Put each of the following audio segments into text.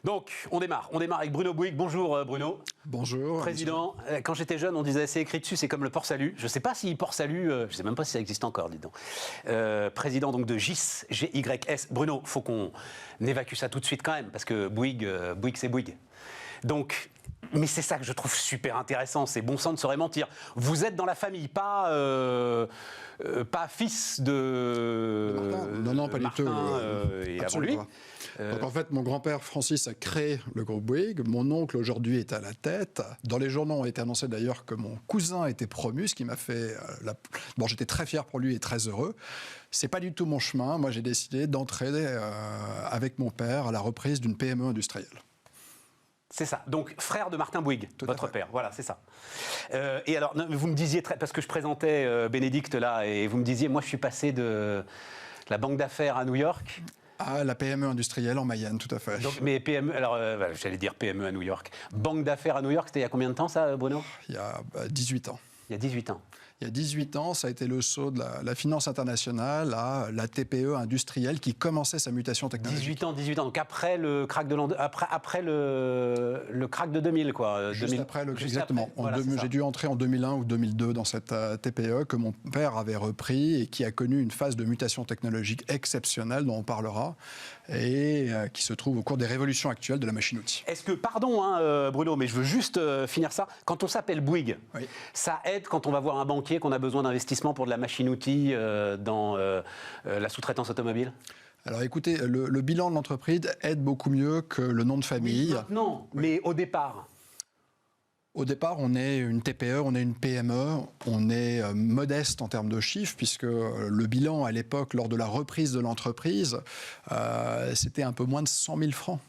Donc, on démarre avec Bruno Bouygues. Bonjour Bruno. Bonjour. Président, quand j'étais jeune, on disait c'est écrit dessus, c'est comme le port-salut. Je ne sais pas si port-salut, je ne sais même pas si ça existe encore, dis donc. Président donc de GIS, G-Y-S. Bruno, il faut qu'on évacue ça tout de suite quand même, parce que Bouygues, c'est Bouygues. Donc, mais c'est ça que je trouve super intéressant, c'est bon sang ne saurait mentir. Vous êtes dans la famille, pas fils de Martin. Non, pas du tout. Et avant lui. Donc en fait, mon grand-père Francis a créé le groupe Bouygues. Mon oncle aujourd'hui est à la tête. Dans les journaux, on a été annoncé d'ailleurs que mon cousin était promu, ce qui m'a fait... Bon, j'étais très fier pour lui et très heureux. C'est pas du tout mon chemin. Moi, j'ai décidé d'entrer avec mon père à la reprise d'une PME industrielle. C'est ça. Donc, frère de Martin Bouygues, votre père. Voilà, c'est ça. Et alors, vous me disiez, parce que je présentais Bénédicte là, et vous me disiez, moi, je suis passé de la banque d'affaires à New York. Ah, la PME industrielle en Mayenne, tout à fait. Donc, mais PME, alors, j'allais dire PME à New York. Banque d'affaires à New York, c'était il y a combien de temps, ça, Bruno? Il y a 18 ans. Il y a 18 ans. Il y a 18 ans, ça a été le saut de la finance internationale à la TPE industrielle qui commençait sa mutation technologique. 18 ans. Donc après le crack de après le crack de 2000, quoi. Juste après, exactement. Voilà, j'ai dû entrer en 2001 ou 2002 dans cette TPE que mon père avait repris et qui a connu une phase de mutation technologique exceptionnelle dont on parlera et qui se trouve au cours des révolutions actuelles de la machine-outil. Est-ce que, pardon Bruno, mais je veux juste finir ça, quand on s'appelle Bouygues, oui, ça aide quand on va voir un banquier qu'on a besoin d'investissement pour de la machine-outil dans la sous-traitance automobile? Alors écoutez, le bilan de l'entreprise aide beaucoup mieux que le nom de famille. Non, mais au départ. Au départ, on est une TPE, on est une PME, on est modeste en termes de chiffres, puisque le bilan à l'époque, lors de la reprise de l'entreprise, c'était un peu moins de 100 000 francs.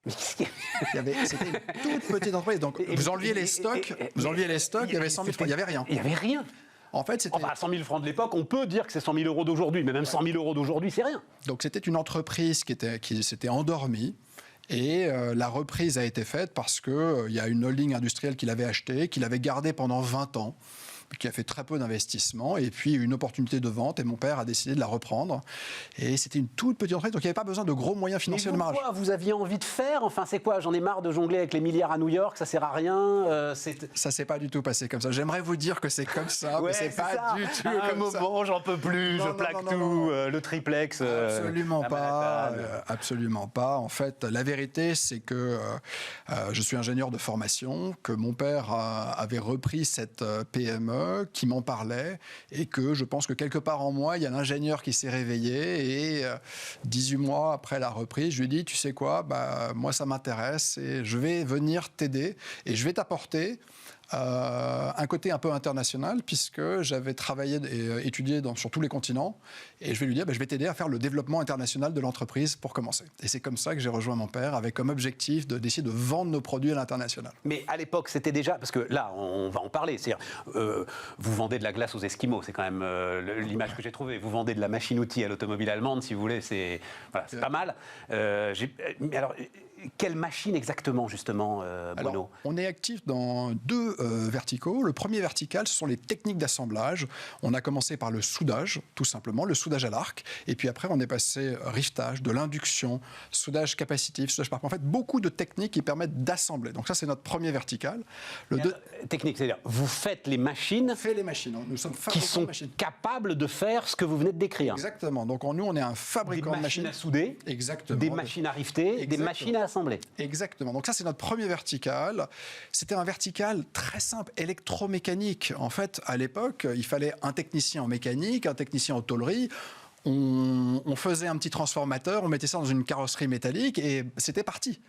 C'était une toute petite entreprise. Donc, vous enleviez les stocks, il y avait 100 000 francs, il n'y avait rien. Il n'y avait rien. En fait, c'était... 100 000 francs de l'époque, on peut dire que c'est 100 000 euros d'aujourd'hui, mais même 100 000 euros d'aujourd'hui, c'est rien. Donc, c'était une entreprise qui s'était endormie. Et la reprise a été faite parce qu'il y a une holding industrielle qui l'avait achetée, qui l'avait gardée pendant 20 ans, qui a fait très peu d'investissement, et puis une opportunité de vente, et mon père a décidé de la reprendre. Et c'était une toute petite entreprise, donc il n'y avait pas besoin de gros moyens financiers de marge. Vous aviez envie de faire? Enfin, c'est quoi? J'en ai marre de jongler avec les milliards à New York, ça sert à rien. Ça s'est pas du tout passé comme ça. J'aimerais vous dire que c'est comme ça, mais c'est pas du tout comme ça. À un moment, j'en peux plus, je plaque tout, le triplex. Absolument pas. En fait, la vérité, c'est que je suis ingénieur de formation, que mon père avait repris cette PME, qui m'en parlait, et que je pense que quelque part en moi, il y a l'ingénieur qui s'est réveillé, et 18 mois après la reprise, je lui ai dit, tu sais quoi, moi ça m'intéresse, et je vais venir t'aider, et je vais t'apporter un côté un peu international, puisque j'avais travaillé et étudié sur tous les continents, et je vais lui dire, je vais t'aider à faire le développement international de l'entreprise pour commencer. Et c'est comme ça que j'ai rejoint mon père, avec comme objectif d'essayer de vendre nos produits à l'international. Mais à l'époque, c'était déjà, parce que là, on va en parler, c'est-à-dire, vous vendez de la glace aux Esquimaux, c'est quand même l'image que j'ai trouvée. Vous vendez de la machine-outil à l'automobile allemande, si vous voulez, c'est pas mal. Mais alors, quelle machine exactement, justement, Bruno? Alors, on est actif dans deux verticaux. Le premier vertical, ce sont les techniques d'assemblage. On a commencé par le soudage, tout simplement, le soudage à l'arc. Et puis après, on est passé rivetage, de l'induction, soudage capacitif, soudage par point. En fait, beaucoup de techniques qui permettent d'assembler. Donc ça, c'est notre premier vertical. Technique, c'est-à-dire, vous faites les machines, nous sommes qui sont capables de faire ce que vous venez de décrire. Exactement. Donc nous, on est un fabricant de machines à souder, exactement, des machines à rifter, exactement, des machines à assembler. Exactement. Donc ça, c'est notre premier vertical. C'était un vertical très simple, électromécanique. En fait, à l'époque, il fallait un technicien en mécanique, un technicien en tôlerie. On faisait un petit transformateur, on mettait ça dans une carrosserie métallique et c'était parti.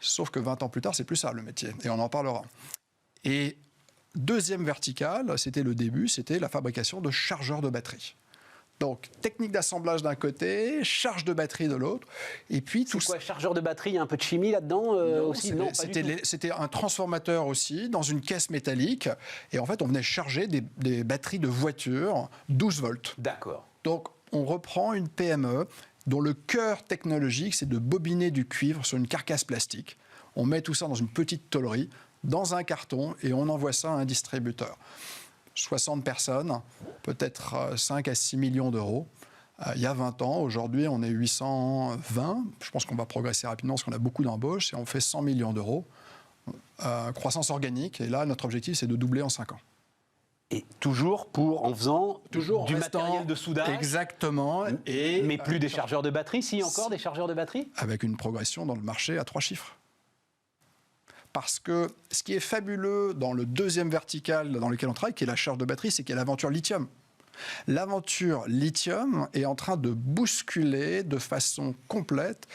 Sauf que 20 ans plus tard, c'est plus ça le métier. Et on en parlera. Et deuxième vertical, c'était le début, c'était la fabrication de chargeurs de batterie. Donc, technique d'assemblage d'un côté, charge de batterie de l'autre, et puis tout. C'est quoi, chargeur de batterie? Il y a un peu de chimie là-dedans aussi? Non, c'était un transformateur aussi, dans une caisse métallique, et en fait, on venait charger des batteries de voiture 12 volts. D'accord. Donc, on reprend une PME dont le cœur technologique, c'est de bobiner du cuivre sur une carcasse plastique. On met tout ça dans une petite tôlerie, dans un carton, et on envoie ça à un distributeur. 60 personnes, peut-être 5 à 6 millions d'euros. il y a 20 ans. Aujourd'hui, on est 820. Je pense qu'on va progresser rapidement parce qu'on a beaucoup d'embauches et on fait 100 millions d'euros. Croissance organique. Et là, notre objectif, c'est de doubler en 5 ans. Et toujours en faisant du matériel de soudage. Exactement. Mais plus des chargeurs de batterie, si encore des chargeurs de batterie. Avec une progression dans le marché à 3 chiffres. Parce que ce qui est fabuleux dans le deuxième vertical dans lequel on travaille, qui est la charge de batterie, c'est qu'il y a l'aventure lithium. L'aventure lithium est en train de bousculer de façon complète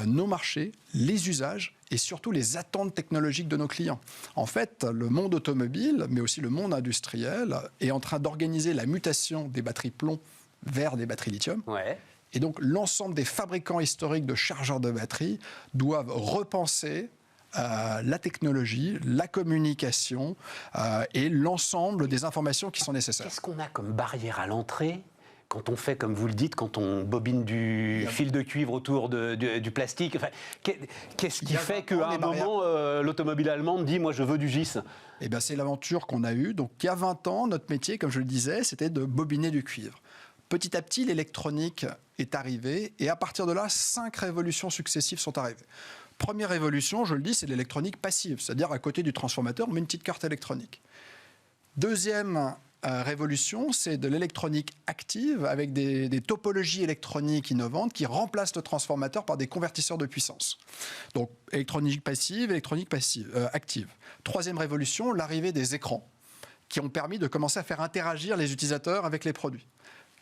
nos marchés, les usages et surtout les attentes technologiques de nos clients. En fait, le monde automobile, mais aussi le monde industriel, est en train d'organiser la mutation des batteries plomb vers des batteries lithium. Ouais. Et donc, l'ensemble des fabricants historiques de chargeurs de batterie doivent repenser la technologie, la communication et l'ensemble des informations qui sont nécessaires. Qu'est-ce qu'on a comme barrière à l'entrée quand on fait, comme vous le dites, quand on bobine du fil de cuivre autour du plastique? Enfin, qu'est-ce qui fait qu'à un moment, l'automobile allemande dit « moi je veux du GIS » ? Eh bien, c'est l'aventure qu'on a eue. Donc, il y a 20 ans, notre métier, comme je le disais, c'était de bobiner du cuivre. Petit à petit, l'électronique est arrivée et à partir de là, 5 révolutions successives sont arrivées. Première révolution, je le dis, c'est l'électronique passive, c'est-à-dire à côté du transformateur, on met une petite carte électronique. Deuxième révolution, c'est de l'électronique active avec des topologies électroniques innovantes qui remplacent le transformateur par des convertisseurs de puissance. Donc électronique passive, active. Troisième révolution, l'arrivée des écrans qui ont permis de commencer à faire interagir les utilisateurs avec les produits.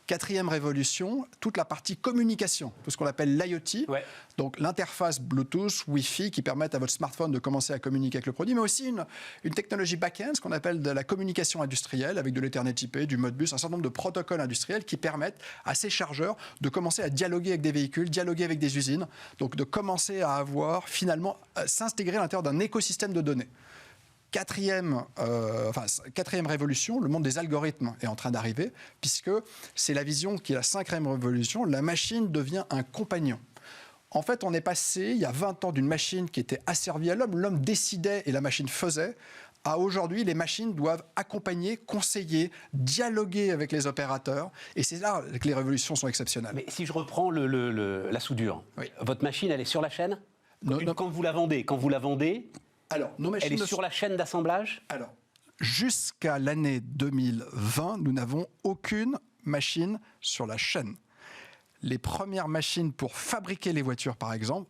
Quatrième révolution, toute la partie communication, tout ce qu'on appelle l'IoT, donc l'interface Bluetooth, Wi-Fi qui permettent à votre smartphone de commencer à communiquer avec le produit, mais aussi une technologie back-end, ce qu'on appelle de la communication industrielle avec de l'Ethernet IP, du Modbus, un certain nombre de protocoles industriels qui permettent à ces chargeurs de commencer à dialoguer avec des véhicules, dialoguer avec des usines, donc de commencer à avoir finalement s'intégrer à l'intérieur d'un écosystème de données. Quatrième révolution, le monde des algorithmes est en train d'arriver, puisque c'est la vision qui est la 5e révolution, la machine devient un compagnon. En fait, on est passé, il y a 20 ans, d'une machine qui était asservie à l'homme, l'homme décidait et la machine faisait, à aujourd'hui, les machines doivent accompagner, conseiller, dialoguer avec les opérateurs, et c'est là que les révolutions sont exceptionnelles. Mais si je reprends la soudure, votre machine, elle est sur la chaîne ? Quand vous la vendez, alors, nos machines elle est sur la chaîne d'assemblage ? Alors, jusqu'à l'année 2020, nous n'avons aucune machine sur la chaîne. Les premières machines pour fabriquer les voitures, par exemple,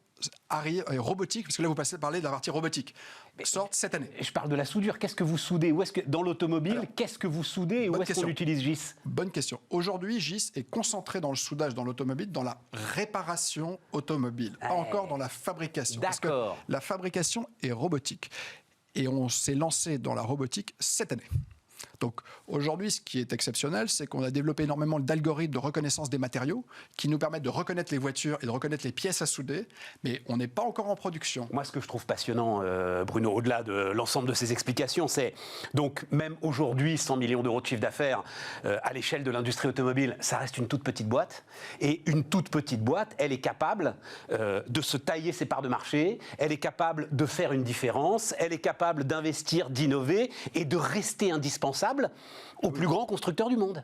arrivent robotiques, parce que là, vous parlez de la partie robotique, sortent cette année. Je parle de la soudure. Qu'est-ce que vous soudez ? Dans l'automobile, qu'est-ce que vous soudez et où est-ce qu'on utilise GIS ? Bonne question. Aujourd'hui, GIS est concentré dans le soudage dans l'automobile, dans la réparation automobile, pas encore dans la fabrication. Parce que la fabrication est robotique. Et on s'est lancé dans la robotique cette année. Donc aujourd'hui, ce qui est exceptionnel, c'est qu'on a développé énormément d'algorithmes de reconnaissance des matériaux qui nous permettent de reconnaître les voitures et de reconnaître les pièces à souder, mais on n'est pas encore en production. Moi, ce que je trouve passionnant, Bruno, au-delà de l'ensemble de ces explications, c'est donc même aujourd'hui, 100 millions d'euros de chiffre d'affaires à l'échelle de l'industrie automobile, ça reste une toute petite boîte. Et une toute petite boîte, elle est capable de se tailler ses parts de marché, elle est capable de faire une différence, elle est capable d'investir, d'innover et de rester indispensable aux plus grands constructeurs du monde.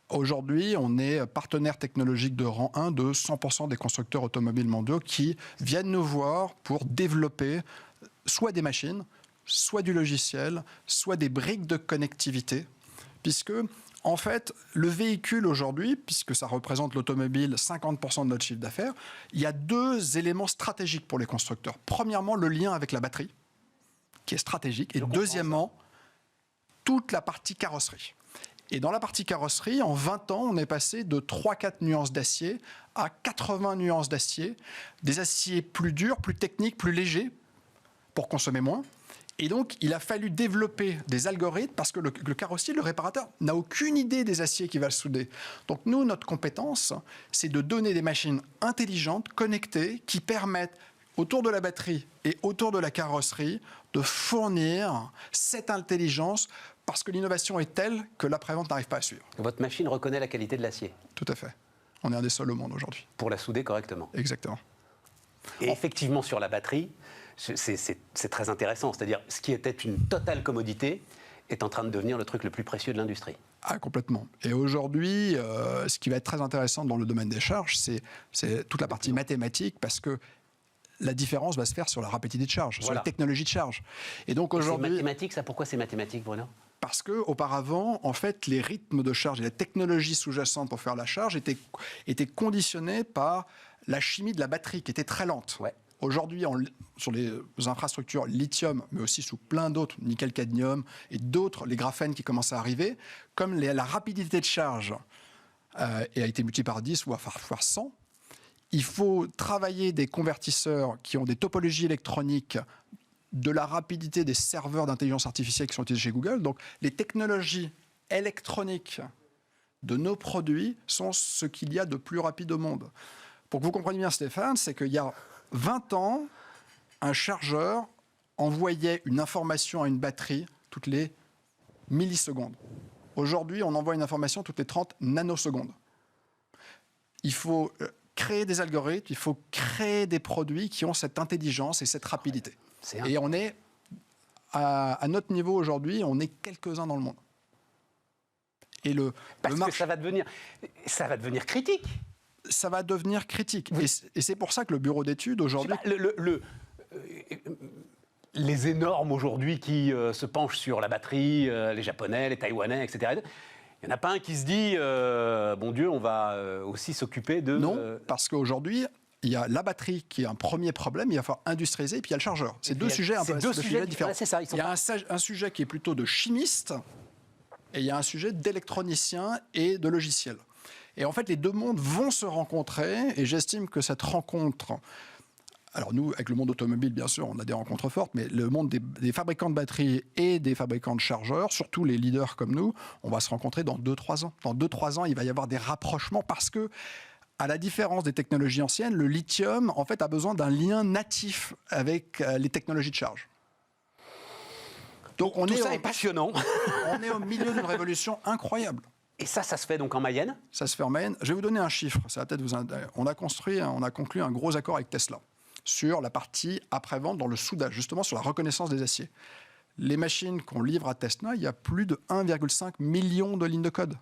Aujourd'hui, on est partenaire technologique de rang 1 de 100% des constructeurs automobiles mondiaux qui viennent nous voir pour développer soit des machines, soit du logiciel, soit des briques de connectivité, puisque en fait, le véhicule aujourd'hui, puisque ça représente l'automobile 50% de notre chiffre d'affaires, il y a 2 éléments stratégiques pour les constructeurs. Premièrement, le lien avec la batterie, qui est stratégique, et deuxièmement, toute la partie carrosserie. Et dans la partie carrosserie, en 20 ans, on est passé de 3-4 nuances d'acier à 80 nuances d'acier, des aciers plus durs, plus techniques, plus légers, pour consommer moins. Et donc, il a fallu développer des algorithmes parce que le carrossier, le réparateur, n'a aucune idée des aciers qu'il va souder. Donc, nous, notre compétence, c'est de donner des machines intelligentes, connectées, qui permettent, autour de la batterie et autour de la carrosserie, de fournir cette intelligence parce que l'innovation est telle que l'après-vente n'arrive pas à suivre. Votre machine reconnaît la qualité de l'acier ? Tout à fait. On est un des seuls au monde aujourd'hui. Pour la souder correctement ? Exactement. Et effectivement, sur la batterie, c'est très intéressant. C'est-à-dire, ce qui était une totale commodité est en train de devenir le truc le plus précieux de l'industrie. Ah, complètement. Et aujourd'hui, ce qui va être très intéressant dans le domaine des charges, c'est toute la partie mathématique, parce que la différence va se faire sur la rapidité de charge, sur la technologie de charge. Et donc aujourd'hui, c'est mathématique, ça. Pourquoi c'est mathématique, Bruno? Parce qu'auparavant, en fait, les rythmes de charge et la technologie sous-jacente pour faire la charge étaient conditionnés par la chimie de la batterie, qui était très lente. Ouais. Aujourd'hui, sur les infrastructures lithium, mais aussi sous plein d'autres, nickel-cadmium et d'autres, les graphènes qui commencent à arriver, comme la rapidité de charge a été multipliée par 10 ou par 100, il faut travailler des convertisseurs qui ont des topologies électroniques de la rapidité des serveurs d'intelligence artificielle qui sont utilisés chez Google. Donc, les technologies électroniques de nos produits sont ce qu'il y a de plus rapide au monde. Pour que vous compreniez bien, Stéphane, c'est qu'il y a 20 ans, un chargeur envoyait une information à une batterie toutes les millisecondes. Aujourd'hui, on envoie une information toutes les 30 nanosecondes. Il faut créer des algorithmes, il faut créer des produits qui ont cette intelligence et cette rapidité. Et on est, à notre niveau aujourd'hui, on est quelques-uns dans le monde. Et Parce que ça va devenir critique. Ça va devenir critique. Oui. Et c'est pour ça que le bureau d'études aujourd'hui... Les énormes aujourd'hui qui se penchent sur la batterie, les Japonais, les Taïwanais, etc., il n'y en a pas un qui se dit bon Dieu, on va aussi s'occuper de... Non, parce qu'aujourd'hui, il y a la batterie qui est un premier problème, il va falloir industrialiser, et puis il y a le chargeur. C'est deux sujets différents. Ouais, c'est ça, il y a un sujet qui est plutôt de chimiste, et il y a un sujet d'électronicien et de logiciel. Et en fait, les deux mondes vont se rencontrer, et j'estime que cette rencontre... Alors nous, avec le monde automobile, bien sûr, on a des rencontres fortes, mais le monde des fabricants de batteries et des fabricants de chargeurs, surtout les leaders comme nous, on va se rencontrer dans 2-3 ans. Dans 2-3 ans, il va y avoir des rapprochements parce que, à la différence des technologies anciennes, le lithium, en fait, a besoin d'un lien natif avec les technologies de charge. Donc tout ça est passionnant. On est au milieu d'une révolution incroyable. Et ça se fait donc en Mayenne? Ça se fait en Mayenne. Je vais vous donner un chiffre. Ça va peut-être vous... On a conclu un gros accord avec Tesla sur la partie après-vente dans le soudage, justement sur la reconnaissance des aciers. Les machines qu'on livre à Tesla, il y a plus de 1,5 million de lignes de code.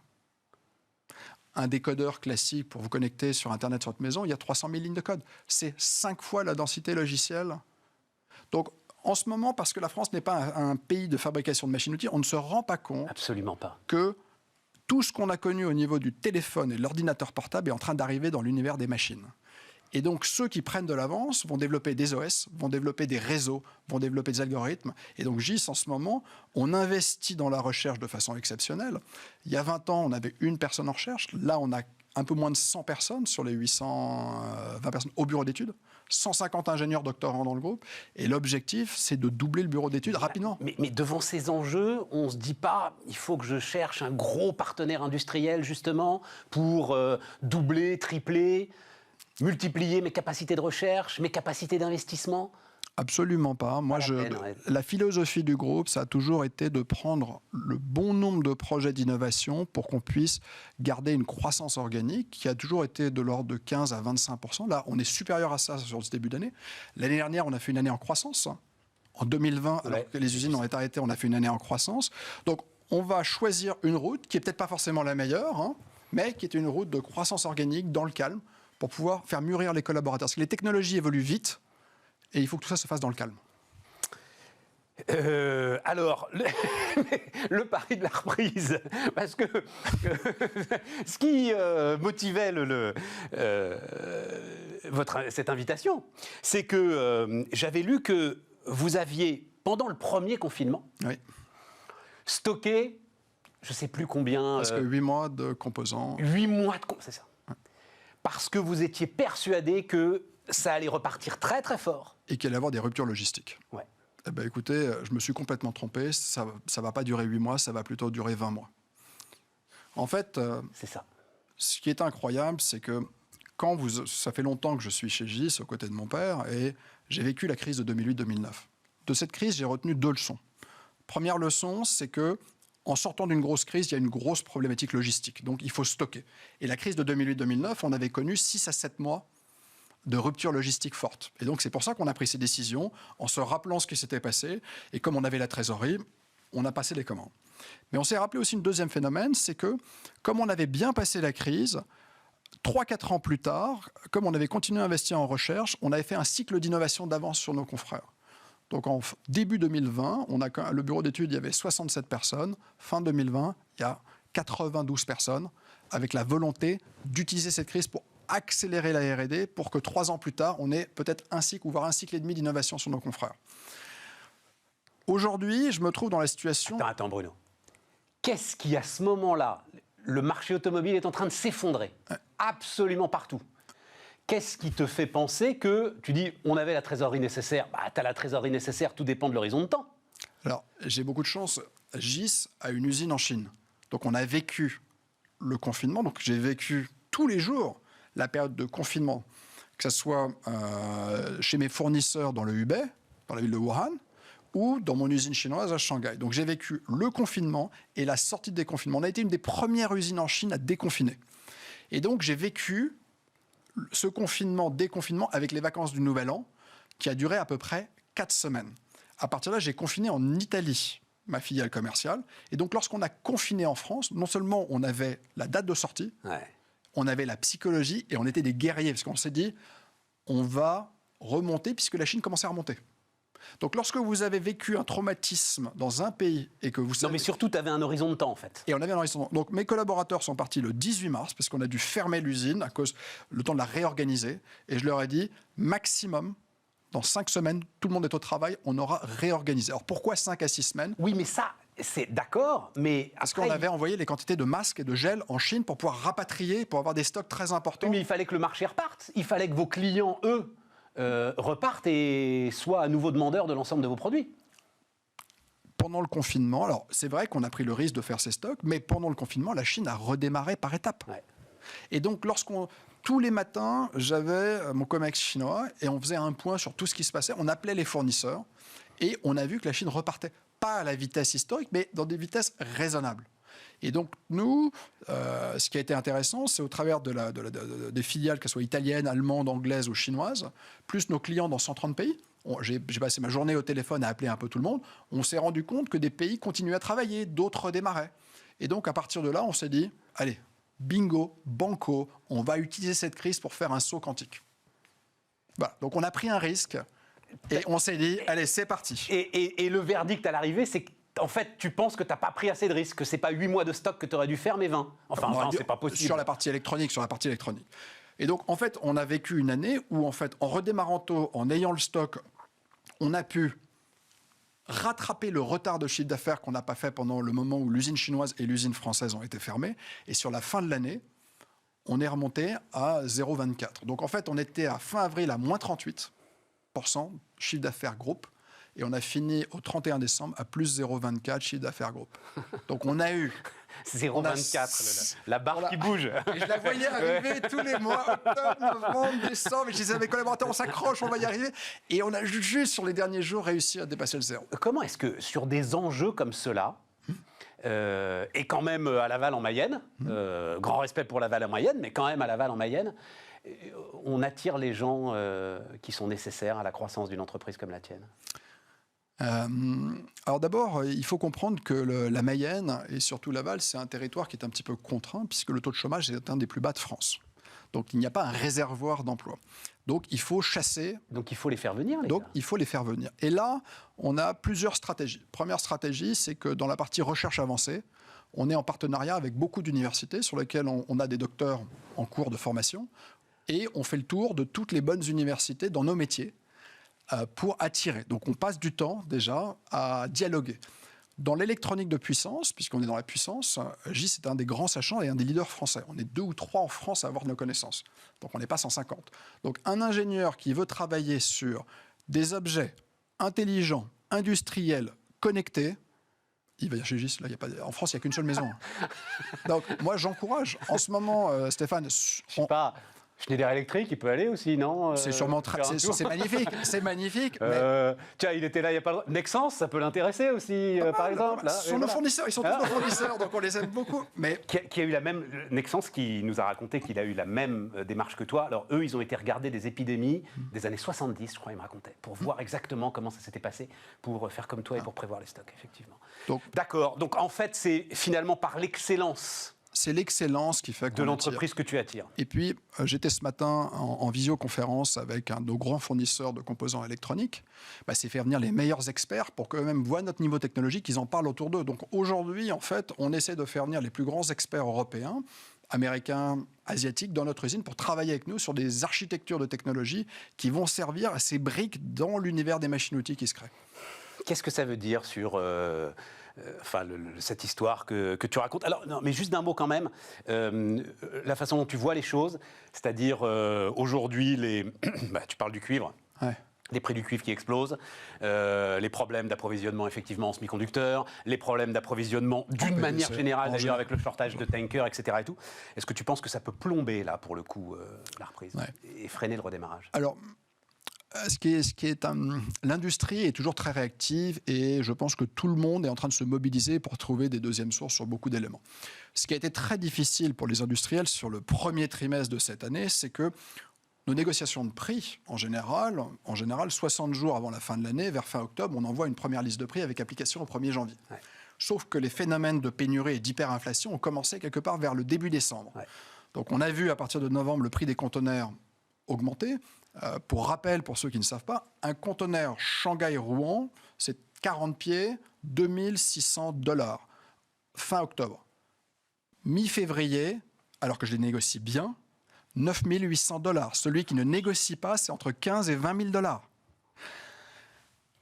Un décodeur classique pour vous connecter sur Internet sur votre maison, il y a 300 000 lignes de code. C'est 5 fois la densité logicielle. Donc, en ce moment, parce que la France n'est pas un pays de fabrication de machines-outils, on ne se rend pas compte Absolument pas. Que tout ce qu'on a connu au niveau du téléphone et de l'ordinateur portable est en train d'arriver dans l'univers des machines. Et donc, ceux qui prennent de l'avance vont développer des OS, vont développer des réseaux, vont développer des algorithmes. Et donc, GIS, en ce moment, on investit dans la recherche de façon exceptionnelle. Il y a 20 ans, on avait une personne en recherche. Là, on a un peu moins de 100 personnes sur les 820 personnes au bureau d'études. 150 ingénieurs doctorants dans le groupe. Et l'objectif, c'est de doubler le bureau d'études rapidement. Mais devant ces enjeux, on ne se dit pas il faut que je cherche un gros partenaire industriel, justement, pour doubler, tripler, multiplier mes capacités de recherche, mes capacités d'investissement? Absolument pas. Moi, la philosophie du groupe, ça a toujours été de prendre le bon nombre de projets d'innovation pour qu'on puisse garder une croissance organique qui a toujours été de l'ordre de 15 à 25%. Là, on est supérieur à ça sur ce début d'année. L'année dernière, on a fait une année en croissance. En 2020, alors que les usines ont été arrêtées, on a fait une année en croissance. Donc, on va choisir une route qui n'est peut-être pas forcément la meilleure, mais qui est une route de croissance organique dans le calme pour pouvoir faire mûrir les collaborateurs. Parce que les technologies évoluent vite. Et il faut que tout ça se fasse dans le calme. Alors, le pari de la reprise, parce que ce qui motivait cette invitation, c'est que j'avais lu que vous aviez, pendant le premier confinement, stocké, je ne sais plus combien... Parce que 8 mois de composants. 8 mois de composants, c'est ça. Ouais. Parce que vous étiez persuadé que ça allait repartir très très fort. Et qu'il allait y avoir des ruptures logistiques. Ouais. Eh ben, écoutez, je me suis complètement trompé. Ça ne va pas durer 8 mois, ça va plutôt durer 20 mois. En fait, c'est ça. Ce qui est incroyable, c'est que ça fait longtemps que je suis chez GIS, aux côtés de mon père, et j'ai vécu la crise de 2008-2009. De cette crise, j'ai retenu 2 leçons. Première leçon, c'est que en sortant d'une grosse crise, il y a une grosse problématique logistique. Donc, il faut stocker. Et la crise de 2008-2009, on avait connu 6 à 7 mois de rupture logistique forte. Et donc, c'est pour ça qu'on a pris ces décisions, en se rappelant ce qui s'était passé. Et comme on avait la trésorerie, on a passé les commandes. Mais on s'est rappelé aussi un deuxième phénomène, c'est que comme on avait bien passé la crise, 3-4 ans plus tard, comme on avait continué à investir en recherche, on avait fait un cycle d'innovation d'avance sur nos confrères. Donc en début 2020, le bureau d'études, il y avait 67 personnes. Fin 2020, il y a 92 personnes, avec la volonté d'utiliser cette crise pour accélérer la R&D, pour que 3 ans plus tard, on ait peut-être un cycle, ou voire un cycle et demi d'innovation sur nos confrères. Aujourd'hui, je me trouve dans la situation... Attends, Bruno. Qu'est-ce qui, à ce moment-là, le marché automobile est en train de s'effondrer absolument partout. Qu'est-ce qui te fait penser que, tu dis, on avait la trésorerie nécessaire? Tu as la trésorerie nécessaire, tout dépend de l'horizon de temps. Alors, j'ai beaucoup de chance. GIS a une usine en Chine. Donc, on a vécu le confinement. Donc, j'ai vécu tous les jours la période de confinement, que ce soit chez mes fournisseurs dans le Hubei, dans la ville de Wuhan, ou dans mon usine chinoise à Shanghai. Donc, j'ai vécu le confinement et la sortie de déconfinement. On a été une des premières usines en Chine à déconfiner. Et donc, j'ai vécu ce confinement, déconfinement, avec les vacances du Nouvel An, qui a duré à peu près 4 semaines. À partir de là, j'ai confiné en Italie, ma filiale commerciale. Et donc, lorsqu'on a confiné en France, non seulement on avait la date de sortie, on avait la psychologie et on était des guerriers. Parce qu'on s'est dit, on va remonter puisque la Chine commençait à remonter. Donc, lorsque vous avez vécu un traumatisme dans un pays et que vous savez... Non, mais surtout, tu avais un horizon de temps, en fait. Et on avait un horizon de temps. Donc, mes collaborateurs sont partis le 18 mars parce qu'on a dû fermer l'usine à cause le temps de la réorganiser. Et je leur ai dit, maximum, dans 5 semaines, tout le monde est au travail, on aura réorganisé. Alors, pourquoi 5 à 6 semaines? Oui, mais ça, c'est d'accord, mais parce qu'on avait envoyé les quantités de masques et de gel en Chine pour pouvoir rapatrier, pour avoir des stocks très importants. Oui, mais il fallait que le marché reparte. Il fallait que vos clients, eux, repartent et soient à nouveau demandeurs de l'ensemble de vos produits. Pendant le confinement, alors c'est vrai qu'on a pris le risque de faire ces stocks, mais pendant le confinement, la Chine a redémarré par étapes. Ouais. Et donc, tous les matins, j'avais mon COMEX chinois et on faisait un point sur tout ce qui se passait. On appelait les fournisseurs et on a vu que la Chine repartait, pas à la vitesse historique, mais dans des vitesses raisonnables. Et donc, nous, ce qui a été intéressant, c'est au travers des filiales, qu'elles soient italiennes, allemandes, anglaises ou chinoises, plus nos clients dans 130 pays. J'ai passé ma journée au téléphone à appeler un peu tout le monde. On s'est rendu compte que des pays continuaient à travailler, d'autres démarraient. Et donc, à partir de là, on s'est dit, allez, bingo, banco, on va utiliser cette crise pour faire un saut quantique. Voilà. Donc, on a pris un risque et on s'est dit, allez, c'est parti. Et le verdict à l'arrivée, c'est que en fait, tu penses que tu n'as pas pris assez de risques, que ce n'est pas 8 mois de stock que tu aurais dû faire, mais 20. Enfin, c'est pas possible. Sur la partie électronique. Et donc, en fait, on a vécu une année où, en fait, en redémarrant tôt, en ayant le stock, on a pu rattraper le retard de chiffre d'affaires qu'on n'a pas fait pendant le moment où l'usine chinoise et l'usine française ont été fermées. Et sur la fin de l'année, on est remonté à 0,24. Donc, en fait, on était à fin avril à moins 38% chiffre d'affaires groupe. Et on a fini au 31 décembre à plus 0,24 chiffre d'affaires groupe. Donc on a eu... 0,24, la barre qui bouge. Et je la voyais arriver tous les mois, octobre, novembre, décembre. Et je disais à mes collaborateurs, on s'accroche, on va y arriver. Et on a juste, sur les derniers jours, réussi à dépasser le zéro. Comment est-ce que, sur des enjeux comme ceux-là, et quand même à Laval en Mayenne, grand respect pour Laval en Mayenne, mais quand même à Laval en Mayenne, on attire les gens qui sont nécessaires à la croissance d'une entreprise comme la tienne? Alors d'abord, il faut comprendre que la Mayenne, et surtout Laval, c'est un territoire qui est un petit peu contraint, puisque le taux de chômage est un des plus bas de France. Donc il n'y a pas un réservoir d'emploi. Donc il faut chasser. Donc il faut les faire venir, il faut les faire venir. Et là, on a plusieurs stratégies. Première stratégie, c'est que dans la partie recherche avancée, on est en partenariat avec beaucoup d'universités sur lesquelles on a des docteurs en cours de formation. Et on fait le tour de toutes les bonnes universités dans nos métiers, pour attirer. Donc on passe du temps déjà à dialoguer. Dans l'électronique de puissance, puisqu'on est dans la puissance, GIS est un des grands sachants et un des leaders français. On est 2 ou 3 en France à avoir nos connaissances. Donc on n'est pas 150. Donc un ingénieur qui veut travailler sur des objets intelligents, industriels, connectés, il va dire chez GIS, là, en France, il n'y a qu'une seule maison. Donc moi j'encourage. En ce moment, Stéphane... Je Schneider Electric, il peut aller aussi, non C'est sûrement faire un tour. c'est magnifique, c'est magnifique. Tiens, il était là il n'y a pas longtemps. Nexans, ça peut l'intéresser aussi, par exemple. Ce sont nos fournisseurs, ils sont tous nos fournisseurs, donc on les aime beaucoup. Mais Qui a eu la même. Nexans qui nous a raconté qu'il a eu la même démarche que toi. Alors, eux, ils ont été regarder des épidémies des années 70, je crois, il me racontait, pour voir exactement comment ça s'était passé, pour faire comme toi et pour prévoir les stocks, effectivement. D'accord. Donc, en fait, c'est finalement par l'excellence. C'est l'excellence qui fait de l'entreprise que tu attires. Et puis, j'étais ce matin en visioconférence avec un de nos grands fournisseurs de composants électroniques. C'est faire venir les meilleurs experts pour qu'eux-mêmes voient notre niveau technologique, qu'ils en parlent autour d'eux. Donc aujourd'hui, en fait, on essaie de faire venir les plus grands experts européens, américains, asiatiques, dans notre usine pour travailler avec nous sur des architectures de technologie qui vont servir à ces briques dans l'univers des machines-outils qui se créent. Qu'est-ce que ça veut dire sur... cette histoire que tu racontes. Alors, non, mais juste d'un mot quand même, la façon dont tu vois les choses, c'est-à-dire aujourd'hui, tu parles du cuivre. Ouais. Les prix du cuivre qui explosent, les problèmes d'approvisionnement effectivement en semi-conducteurs, les problèmes d'approvisionnement d'une manière générale d'ailleurs avec le shortage de tankers, etc. Et tout. Est-ce que tu penses que ça peut plomber là pour le coup la reprise et freiner le redémarrage? Alors, l'industrie est toujours très réactive et je pense que tout le monde est en train de se mobiliser pour trouver des deuxièmes sources sur beaucoup d'éléments. Ce qui a été très difficile pour les industriels sur le premier trimestre de cette année, c'est que nos négociations de prix, en général, 60 jours avant la fin de l'année, vers fin octobre, on envoie une première liste de prix avec application au 1er janvier. Ouais. Sauf que les phénomènes de pénurie et d'hyperinflation ont commencé quelque part vers le début décembre. Ouais. Donc on a vu à partir de novembre le prix des conteneurs augmenter. Pour rappel, pour ceux qui ne savent pas, un conteneur Shanghai-Rouen, c'est 40 pieds, 2600 $. Fin octobre. Mi-février, alors que je les négocie bien, 9 800 $. Celui qui ne négocie pas, c'est entre 15 et 20 000 $.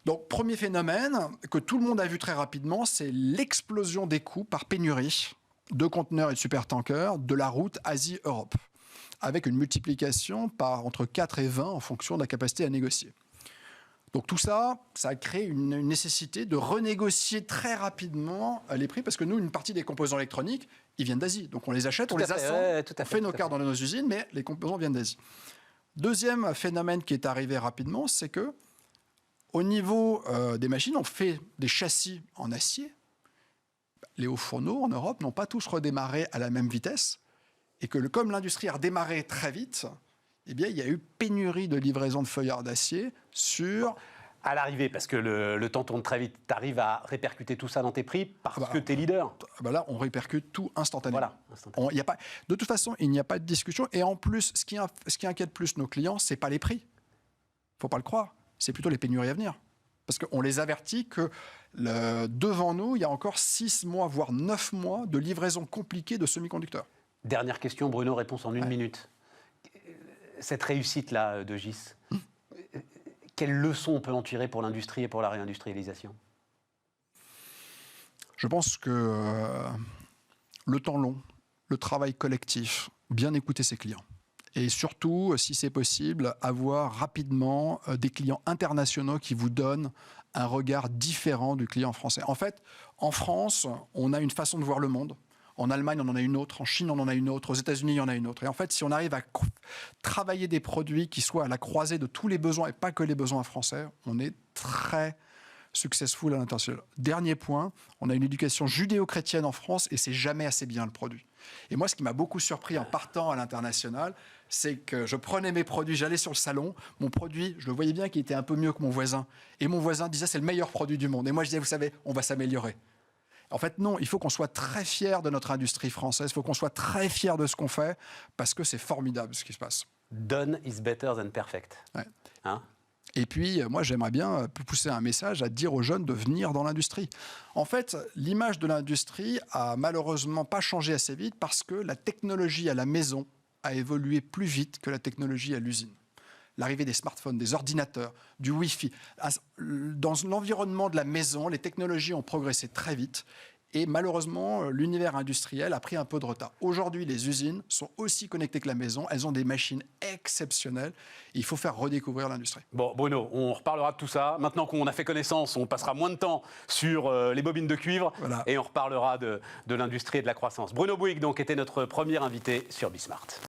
Donc, premier phénomène que tout le monde a vu très rapidement, c'est l'explosion des coûts par pénurie de conteneurs et de supertankers de la route Asie-Europe, avec une multiplication par entre 4 et 20 en fonction de la capacité à négocier. Donc tout ça, ça a créé une nécessité de renégocier très rapidement les prix, parce que nous, une partie des composants électroniques, ils viennent d'Asie. Donc on les achète, on les assemble, on fait nos cartes dans nos usines, mais les composants viennent d'Asie. Deuxième phénomène qui est arrivé rapidement, c'est que au niveau des machines, on fait des châssis en acier. Les hauts fourneaux en Europe n'ont pas tous redémarré à la même vitesse. Et que comme l'industrie a redémarré très vite, eh bien, il y a eu pénurie de livraison de feuillards d'acier sur... À l'arrivée, parce que le temps tourne très vite. Tu arrives à répercuter tout ça dans tes prix parce que tu es leader. Là, on répercute tout instantanément. Voilà, instantanément. De toute façon, il n'y a pas de discussion. Et en plus, ce qui inquiète plus nos clients, ce n'est pas les prix. Il ne faut pas le croire. C'est plutôt les pénuries à venir. Parce qu'on les avertit que devant nous, il y a encore 6 mois, voire 9 mois de livraison compliquée de semi-conducteurs. Dernière question, Bruno, réponse en 1 minute. Cette réussite-là de GIS, quelle leçon on peut en tirer pour l'industrie et pour la réindustrialisation? Je pense que le temps long, le travail collectif, bien écouter ses clients. Et surtout, si c'est possible, avoir rapidement des clients internationaux qui vous donnent un regard différent du client français. En fait, en France, on a une façon de voir le monde. En Allemagne, on en a une autre. En Chine, on en a une autre. Aux États-Unis, il y en a une autre. Et en fait, si on arrive à travailler des produits qui soient à la croisée de tous les besoins et pas que les besoins français, on est très successful à l'international. Dernier point, on a une éducation judéo-chrétienne en France et c'est jamais assez bien le produit. Et moi, ce qui m'a beaucoup surpris en partant à l'international, c'est que je prenais mes produits, j'allais sur le salon, mon produit, je le voyais bien qu'il était un peu mieux que mon voisin. Et mon voisin disait, c'est le meilleur produit du monde. Et moi, je disais, vous savez, on va s'améliorer. En fait, non, il faut qu'on soit très fiers de notre industrie française, il faut qu'on soit très fiers de ce qu'on fait, parce que c'est formidable ce qui se passe. Done is better than perfect. Ouais. Hein? Et puis, moi, j'aimerais bien pousser un message à dire aux jeunes de venir dans l'industrie. En fait, l'image de l'industrie a malheureusement pas changé assez vite parce que la technologie à la maison a évolué plus vite que la technologie à l'usine. L'arrivée des smartphones, des ordinateurs, du Wi-Fi. Dans l'environnement de la maison, les technologies ont progressé très vite. Et malheureusement, l'univers industriel a pris un peu de retard. Aujourd'hui, les usines sont aussi connectées que la maison. Elles ont des machines exceptionnelles. Il faut faire redécouvrir l'industrie. Bon, Bruno, on reparlera de tout ça. Maintenant qu'on a fait connaissance, on passera moins de temps sur les bobines de cuivre. Voilà. Et on reparlera de l'industrie et de la croissance. Bruno Bouygues, donc, était notre premier invité sur Bismart.